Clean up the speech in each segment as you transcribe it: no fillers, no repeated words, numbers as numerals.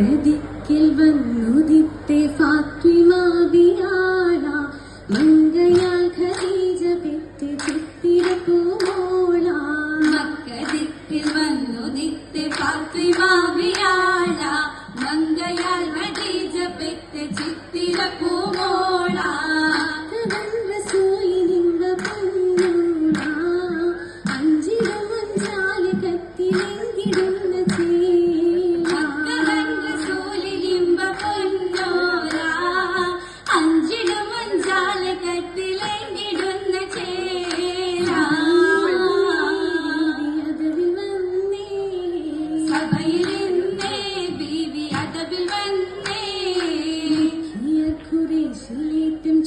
കദിക്കിൽ വന്നുദിത്തെ Fathima ബിയാള മംഗയാൽ Khadija pet ചിത്തിരപ്പൂമോള മക്കദിക്കിൽ വന്നുദിത്തെ Fathima ബിയാള മംഗയാൽ Khadija pet ചിത്തിരപ്പൂമോള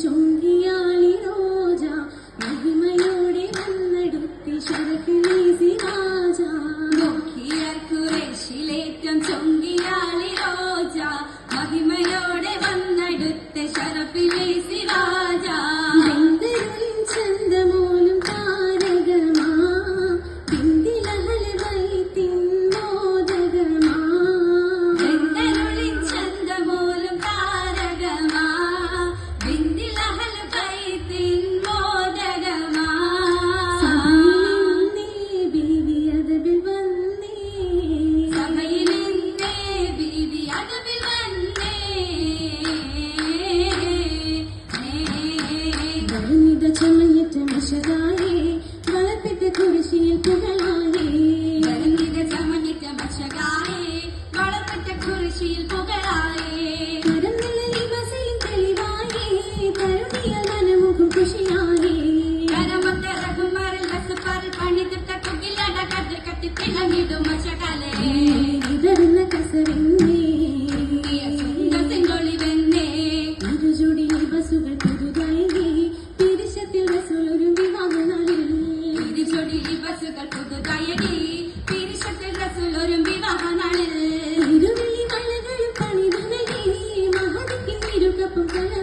ചൊങ്കിയാളി Roja മഹിമയോടെ വന്നെടുത്തി ശരഫിലേസി രാജ ഖുറൈശിലേറ്റം ചൊങ്കിയാളി റോജ മഹിമയോടെ വന്നെടുത്ത ശരഫിലേസി രാജ ചന്തമോലും താരകമാ പിന്തിലഹല വൈത്തിൻ മോദകമാ ചന്തമോലും താരകമാ ബിന്ദിലഹൽ ബൈത്തിൻ മോദകമാ ബീവി അദബിൽ വന്നേ സഭയിലിന്നേ ബീവി അദബിൽ വന്നേ ധർമ്മിത ചമഞ്ഞിട്ട മഷകായേ വളർത്തിട്ട കുരിശിയിൽ പുകളായേ ധർമ്മിത ചമഞ്ഞിട്ട മഷകായേ വളർത്തിട്ട കുരിശിയിൽ പുകളായേ കരങ്ങളിൽ ബസിൽ തെളിവായേ തരുണിയ മനമുഖം ഖുഷിയായേ കരമത്തെ രഘുമാരിൽ വസുപാറിൽ പണിതിട്ട കുകിലട കതിർ കത്തി തിളങ്ങിടും മഷകാലേ ഇതറുന്ന കസറിന്നേ സുന്ദരൊളി വെന്നേ ഇരുചുടി ബസുകൾ പുതുതായി പിരിശത്തിൽ റസൂലൊരു വിവാഹനാളിൽ ഇരുചൊടി ബസുകൾ പുതുതായടി പിരിശത്തിൽ റസൂലൊരു വിവാഹനാളിൽ ഇരുവിളി മലകളും പണിതു നൽകി മഹദിക്ക് ഇരുകപ്പം കല